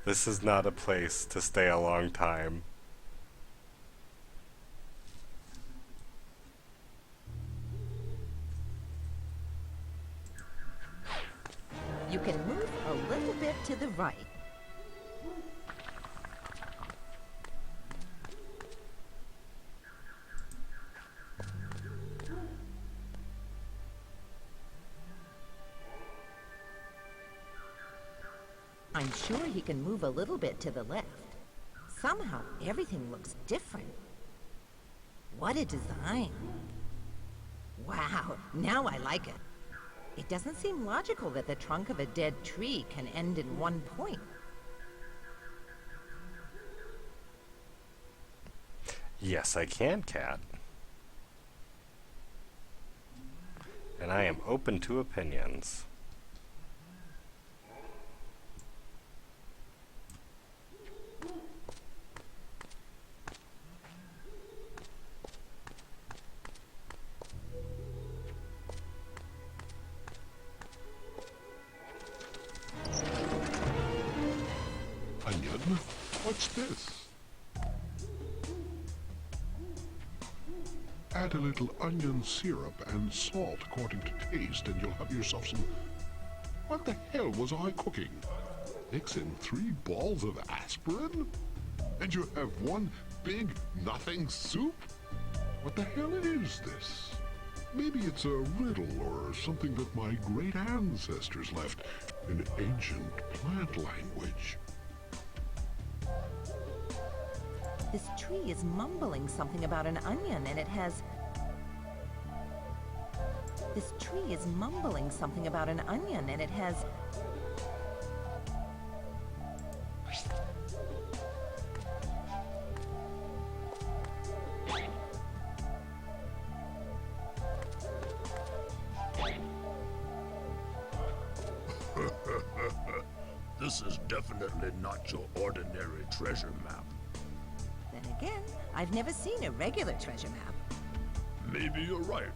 This is not a place to stay a long time. You can move a little bit to the right. I'm sure he can move a little bit to the left. Somehow, everything looks different. What a design. Wow, now I like it. It doesn't seem logical that the trunk of a dead tree can end in one point. Yes, I can, Cat. And I am open to opinions. Onion? What's this? Add a little onion syrup and salt according to taste, and you'll have yourself some... What the hell was I cooking? Mix in 3 balls of aspirin? And you have one big nothing soup? What the hell is this? Maybe it's a riddle or something that my great ancestors left in ancient plant language. This tree is mumbling something about an onion, and it has... This tree is mumbling something about an onion, and it has... This is definitely not your ordinary treasure map. Then again, I've never seen a regular treasure map. Maybe you're right,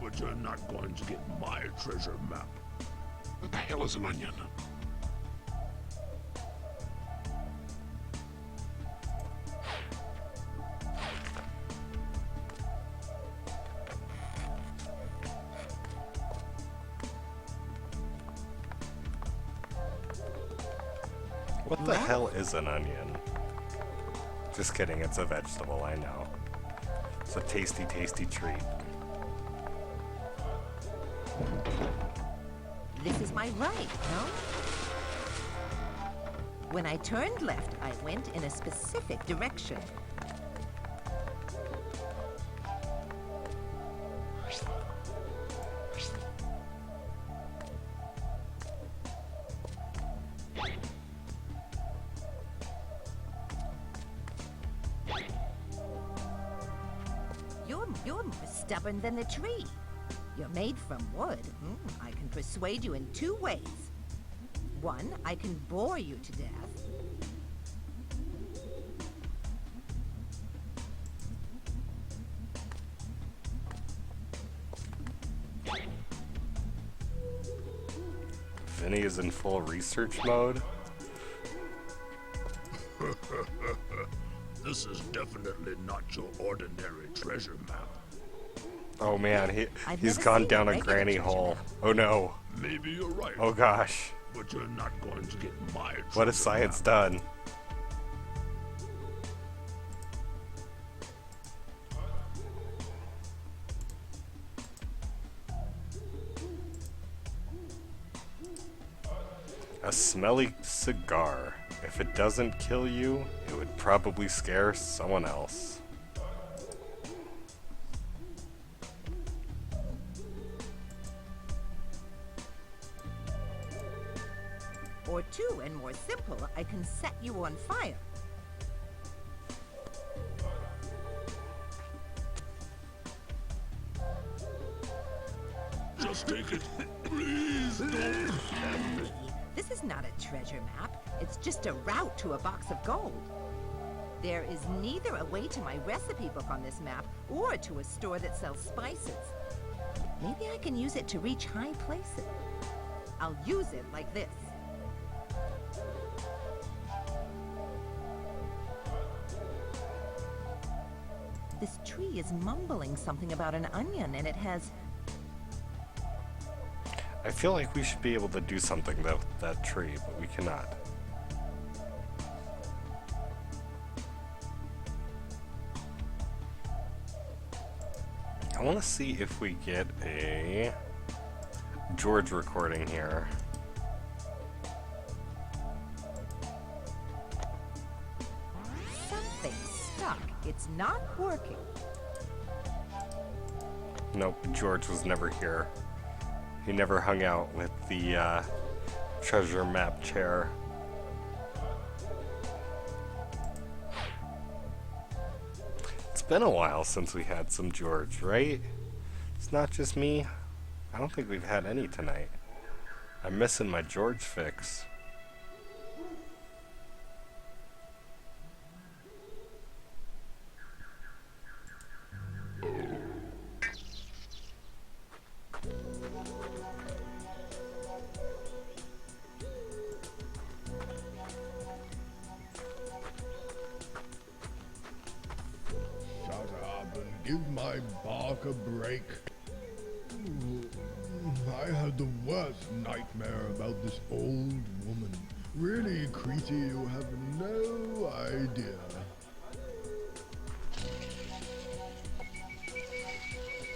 but you're not going to get my treasure map. What the hell is an onion? What the hell is an onion? Just kidding, it's a vegetable, I know. It's a tasty, tasty treat. This is my right, no? When I turned left, I went in a specific direction. You're more stubborn than the tree. You're made from wood. I can persuade you in 2 ways. 1, I can bore you to death. Vinny is in full research mode. This is definitely not your ordinary treasure map. Oh man, I've he's never gone seen down a a regular granny treasure hole. map. Oh no. Maybe you're right, Oh gosh. but you're not going to get my treasure What has science map. done? A smelly cigar. If it doesn't kill you, it would probably scare someone else. Or 2, and more simple, I can set you on fire. Just take it. Please don't. This is not a treasure map. It's just a route to a box of gold. There is neither a way to my recipe book on this map or to a store that sells spices. Maybe I can use it to reach high places. I'll use it like this. This tree is mumbling something about an onion, and it has... I feel like we should be able to do something with that tree, but we cannot. I want to see if we get a George recording here. Something's stuck. It's not working. Nope, George was never here. He never hung out with the treasure map chair. It's been a while since we had some George, right? It's not just me. I don't think we've had any tonight. I'm missing my George fix. Give my bark a break. I had the worst nightmare about this old woman. Really, Creasy, you have no idea.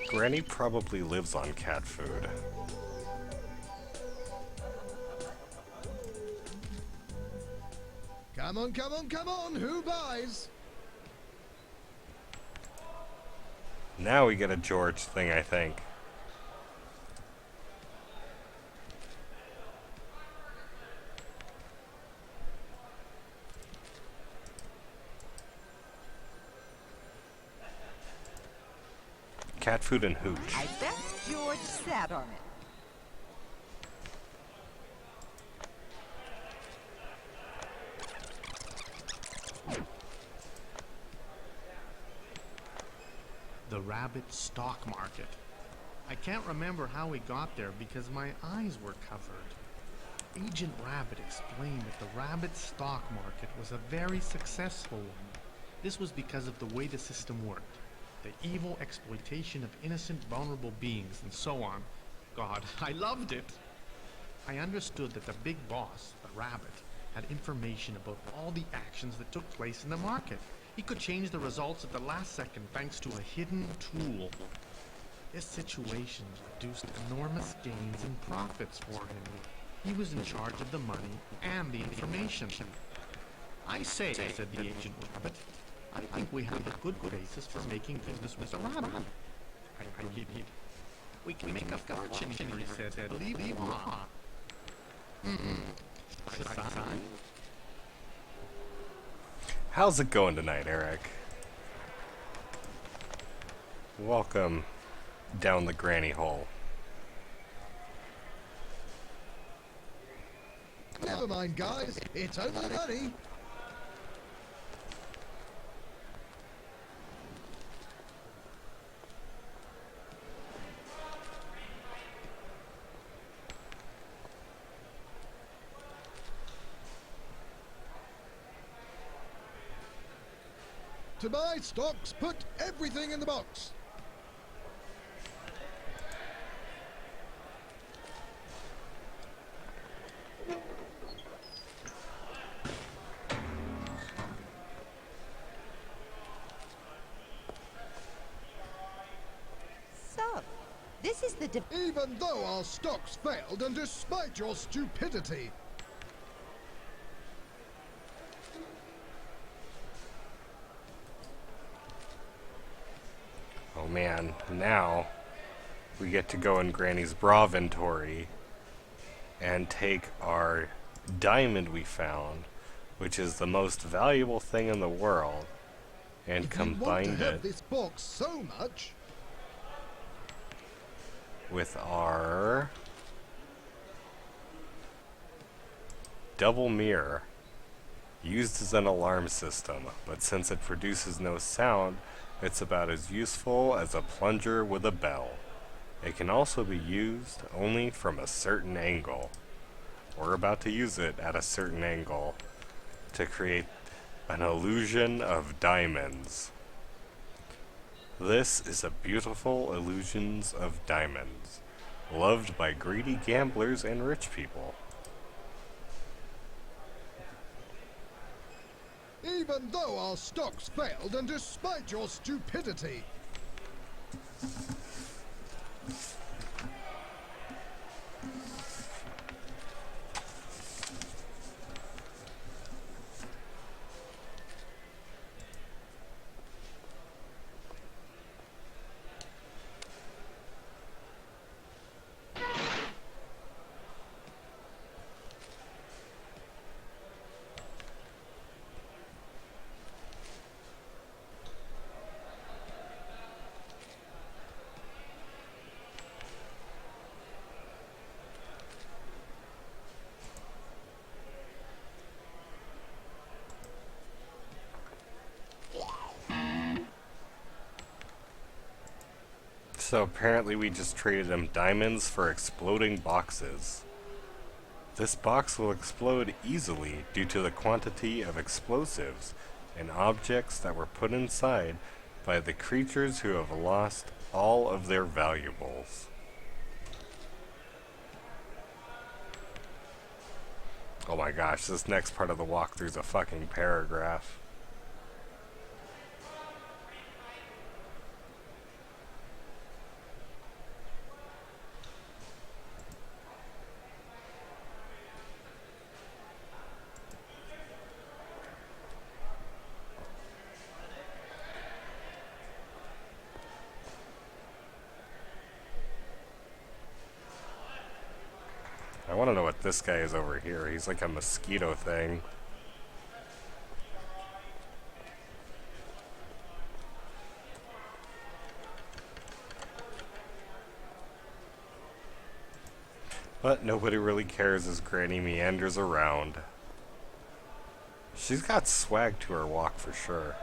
Granny probably lives on cat food. Come on, come on, come on, who buys? Now we get a George thing, I think. Cat food and hooch. I bet George sat on it. The rabbit stock market. I can't remember how we got there because my eyes were covered. Agent Rabbit explained that the rabbit stock market was a very successful one. This was because of the way the system worked. The evil exploitation of innocent, vulnerable beings, and so on. God, I loved it! I understood that the big boss, the rabbit, had information about all the actions that took place in the market. He could change the results at the last second thanks to a hidden tool. This situation produced enormous gains and profits for him. He was in charge of the money and the information. I say, said the agent rabbit, I think we have a good basis for making business with the rabbit. I agreed. We can make a fortune here, he said. Believe me or not. Sign? How's it going tonight, Eric? Welcome down the granny hole. Never mind, guys. It's only money. To buy stocks, put everything in the box. So, this is the Even though our stocks failed and despite your stupidity. Oh man, now we get to go in Granny's Braventory and take our diamond we found, which is the most valuable thing in the world, and If you want combine to have it this box so much, with our double mirror, used as an alarm system, but since it produces no sound, it's about as useful as a plunger with a bell. It can also be used only from a certain angle. We're about to use it at a certain angle to create an illusion of diamonds. This is a beautiful illusions of diamonds, loved by greedy gamblers and rich people. Even though our stocks failed and despite your stupidity. So apparently we just traded him diamonds for exploding boxes. This box will explode easily due to the quantity of explosives and objects that were put inside by the creatures who have lost all of their valuables. Oh my gosh, this next part of the walkthrough is a fucking paragraph. I want to know what this guy is over here. He's like a mosquito thing. But nobody really cares as Granny meanders around. She's got swag to her walk for sure.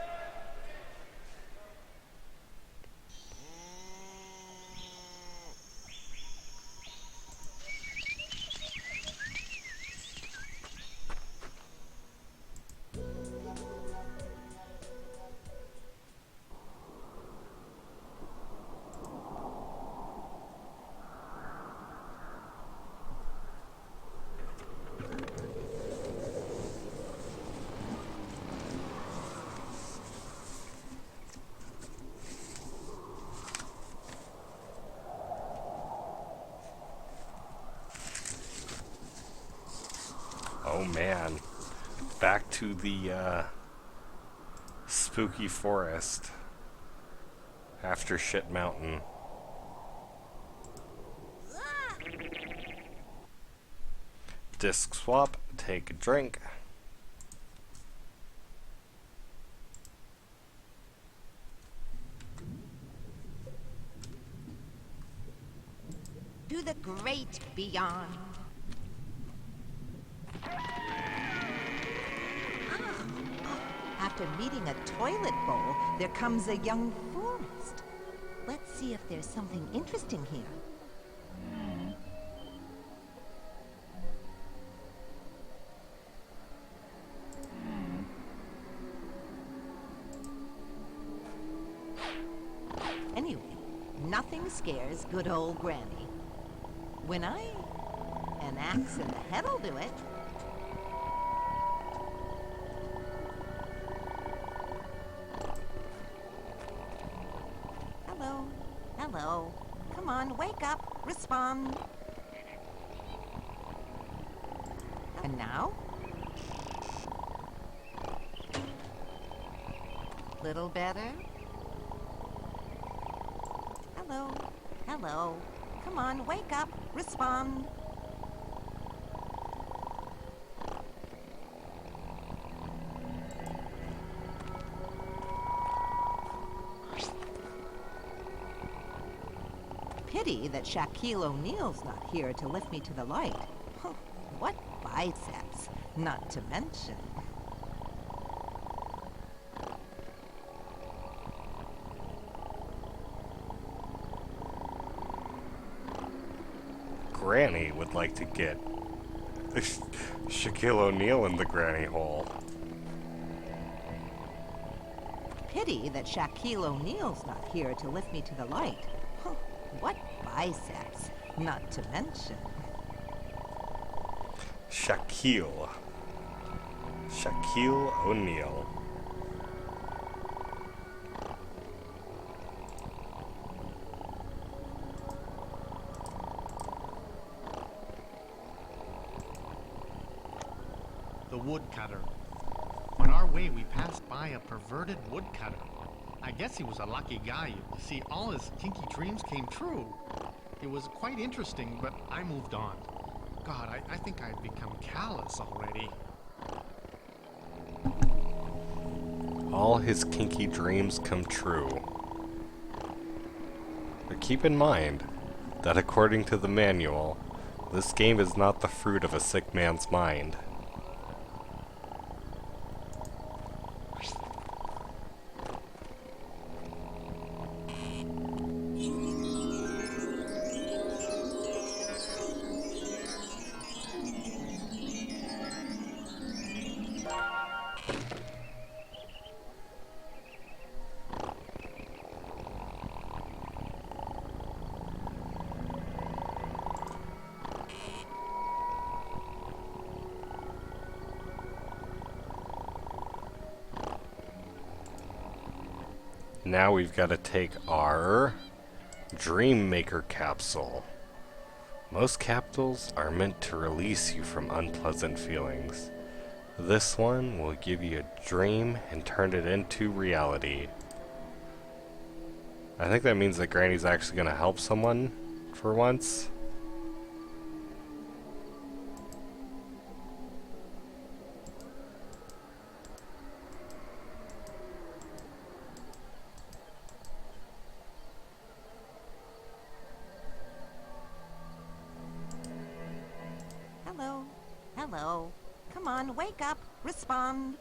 Oh man, back to the spooky forest after Shit Mountain. Disc swap, take a drink. To the great beyond. After meeting a toilet bowl, there comes a young forest. Let's see if there's something interesting here. Anyway, nothing scares good old Granny. An axe in the head'll do it. Hello. Come on, wake up. Respond. And now? Little better? Hello. Come on, wake up. Respond. Pity that Shaquille O'Neal's not here to lift me to the light. What biceps, not to mention. Granny would like to get Shaquille O'Neal in the granny hole. pity that Shaquille O'Neal's not here to lift me to the light. Huh, what biceps, not to mention. Shaquille O'Neal. The woodcutter. On our way, we passed by a perverted woodcutter. I guess he was a lucky guy. You see, all his kinky dreams came true. It was quite interesting, but I moved on. God, I think I've become callous already. All his kinky dreams come true. But keep in mind that according to the manual, this game is not the fruit of a sick man's mind. Now we've got to take our Dream Maker capsule. Most capsules are meant to release you from unpleasant feelings. This one will give you a dream and turn it into reality. I think that means that Granny's actually going to help someone for once. Hello. Hello. Come on, wake up. Respond.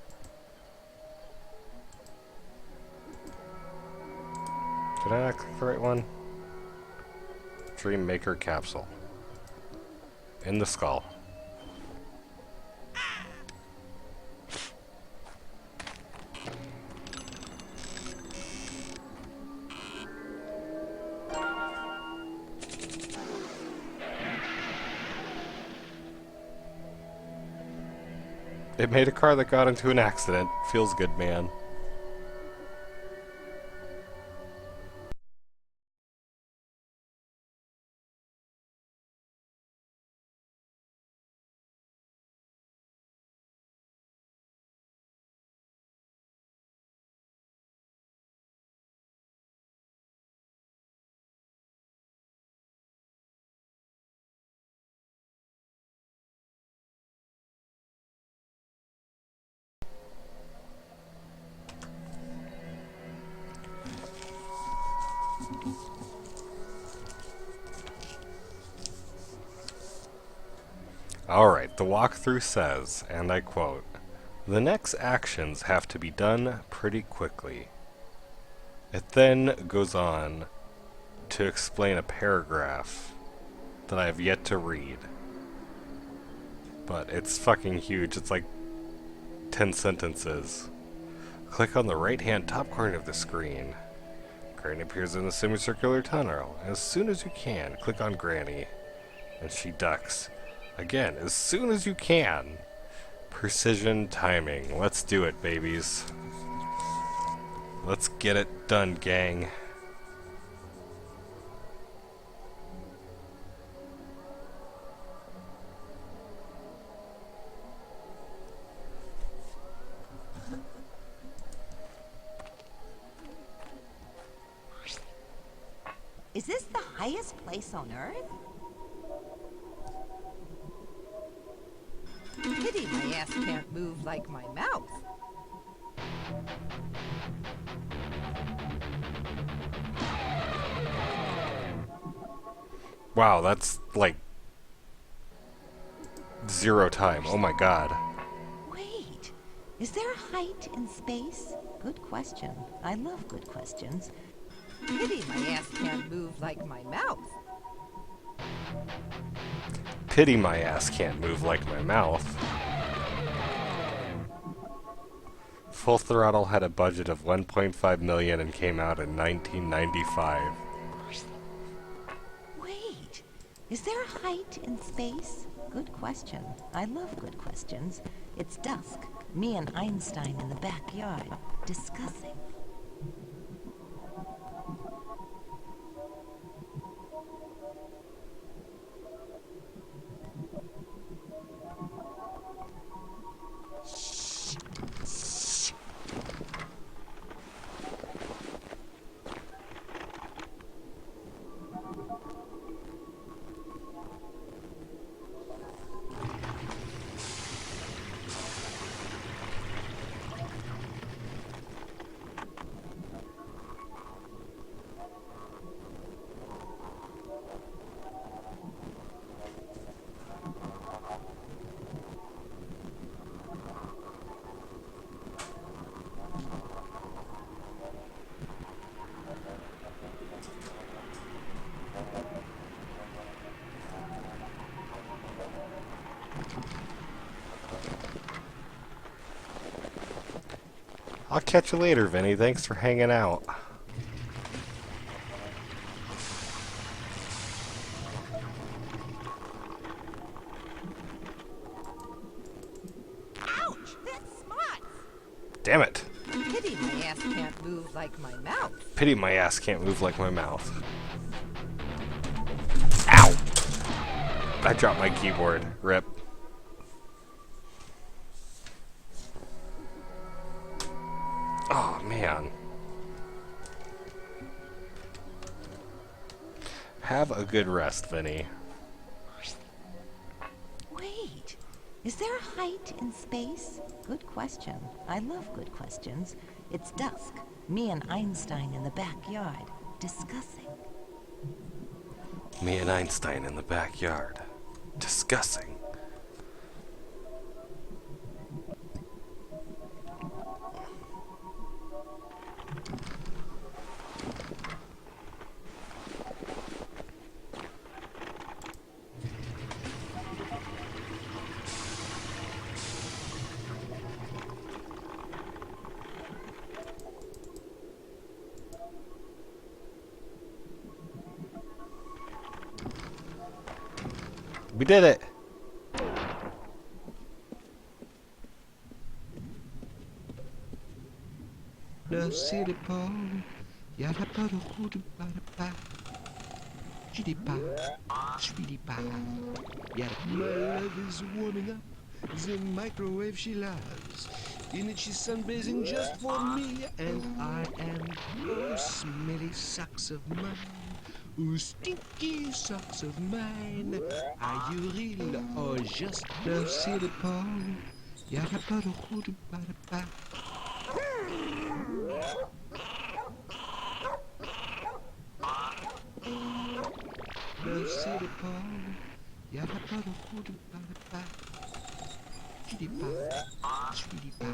Did I not click the right one? Dream Maker capsule. In the skull. It made a car that got into an accident. Feels good, man. Alright, the walkthrough says, and I quote, "The next actions have to be done pretty quickly." It then goes on to explain a paragraph that I have yet to read. But it's fucking huge. It's like 10 sentences. Click on the right-hand top corner of the screen. Granny appears in the semicircular tunnel. As soon as you can, click on Granny. And she ducks. Again, as soon as you can. Precision timing. Let's do it, babies. Let's get it done, gang. Is this the highest place on Earth? Pity my ass can't move like my mouth. Wow, that's like 0 time. Oh my god. Wait, is there a height in space? Good question. I love good questions. Pity my ass can't move like my mouth. Pity my ass can't move like my mouth. Full Throttle had a budget of 1.5 million and came out in 1995. Wait, is there a height in space? Good question. I love good questions. It's dusk. Me and Einstein in the backyard, discussing. I'll catch you later, Vinny. Thanks for hanging out. Ouch! That smarts! Damn it. Pity my ass can't move like my mouth. Pity my ass can't move like my mouth. Ow! I dropped my keyboard. Rip. Oh, man. Have a good rest, Vinny. Wait, is there a height in space? Good question. I love good questions. It's dusk. Me and Einstein in the backyard, discussing. Me and Einstein in the backyard, discussing. We did it! Le city pole, yada pa do hood ba da pa, chitty pa, sweetie pa, yada. My love is warming up, the microwave she loves. In it she's sunbathing just for me, and I am oh smelly socks of mine. Oh, stinky socks of mine. Are you real or just the city pole? Yada pa do hood ba da pa. The city pole, yada pa do hood ba da pa. Kitty pa, sweetie pa.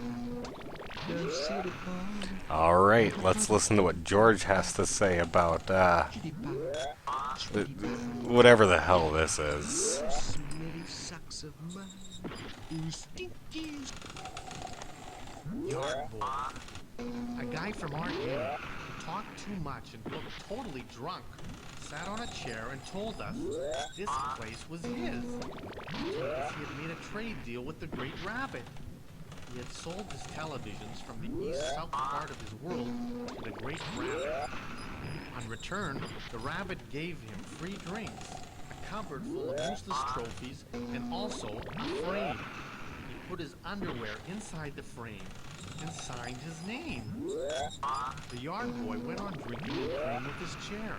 The city pole. Alright, let's listen to what George has to say about, Kitty pa, sweetie pa. whatever the hell this is. Smelly socks of mine. Oh, stinky. Yard boy. A guy from our game who talked too much and looked totally drunk. Sat on a chair and told us this place was his. He told us he had made a trade deal with the Great Rabbit. He had sold his televisions from the east-south part of his world to the Great Rabbit. On return, the Rabbit gave him free drinks, a cupboard full of useless trophies, and also a frame. He put his underwear inside the frame and signed his name. The yard boy went on drinking and playing with his chair.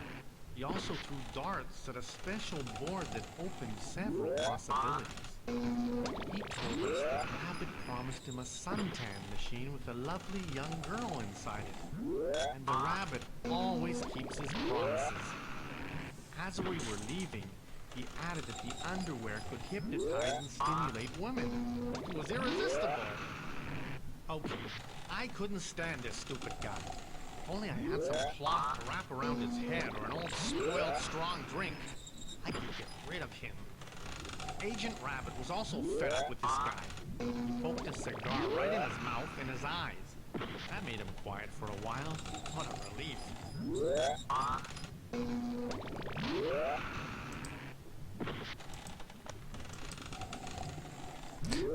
He also threw darts at a special board that opened several possibilities. He told us that Rabbit promised him a suntan machine with a lovely young girl inside it. And the Rabbit always keeps his promises. As we were leaving, he added that the underwear could hypnotize and stimulate women. It was irresistible. Okay, I couldn't stand this stupid guy. If only I had some cloth to wrap around his head or an old spoiled strong drink, I could get rid of him. Agent Rabbit was also fed up with this guy. He poked a cigar right in his mouth and his eyes. That made him quiet for a while. What a relief.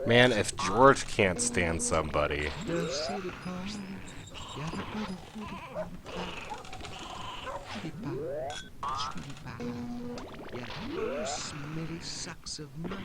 Man, if George can't stand somebody, Smelly socks of mine.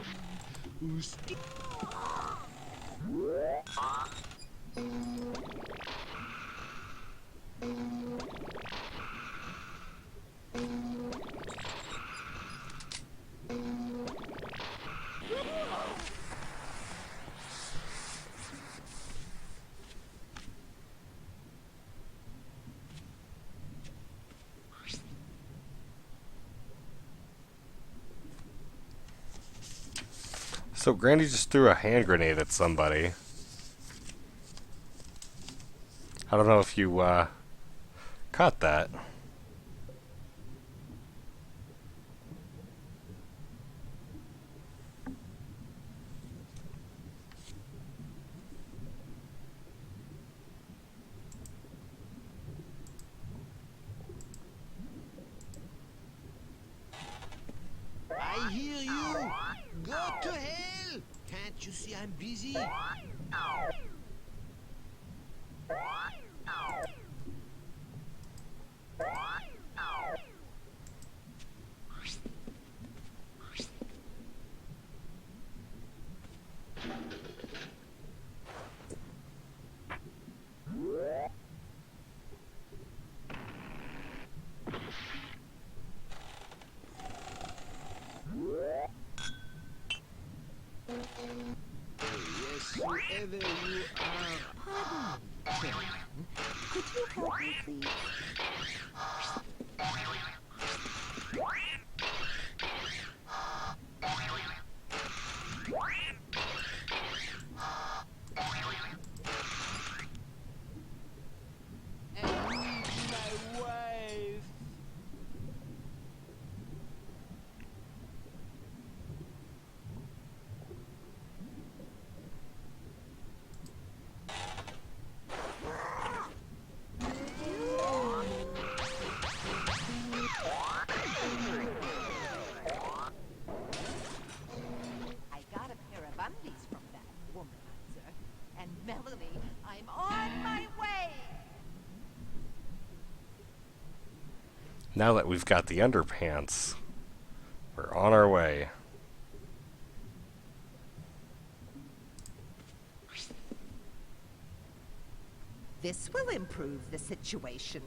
so Granny just threw a hand grenade at somebody. I don't know if you caught that. I hear you. Go to hell. Can't you see I'm busy? Yes, whoever you are. Pardon me, Could you help me, please? My wife. I got a pair of undies from that womanizer. And Melanie, I'm on my way! Now that we've got the underpants, we're on our way. This will improve the situation.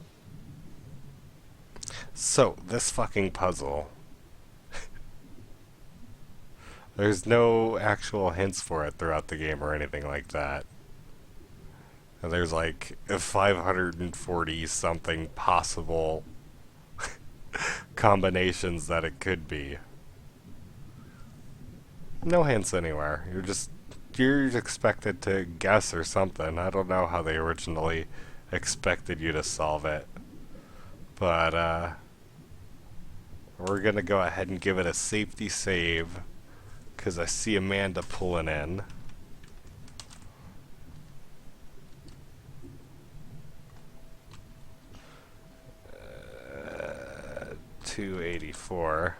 So, this fucking puzzle. There's no actual hints for it throughout the game or anything like that. And there's like 540 something possible combinations that it could be. No hints anywhere. You're expected to guess or something. I don't know how they originally expected you to solve it. But we're gonna go ahead and give it a safety save because I see Amanda pulling in. 284.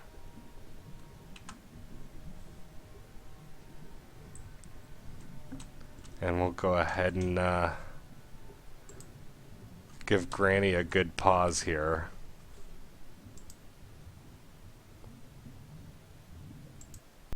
And we'll go ahead and give Granny a good pause here.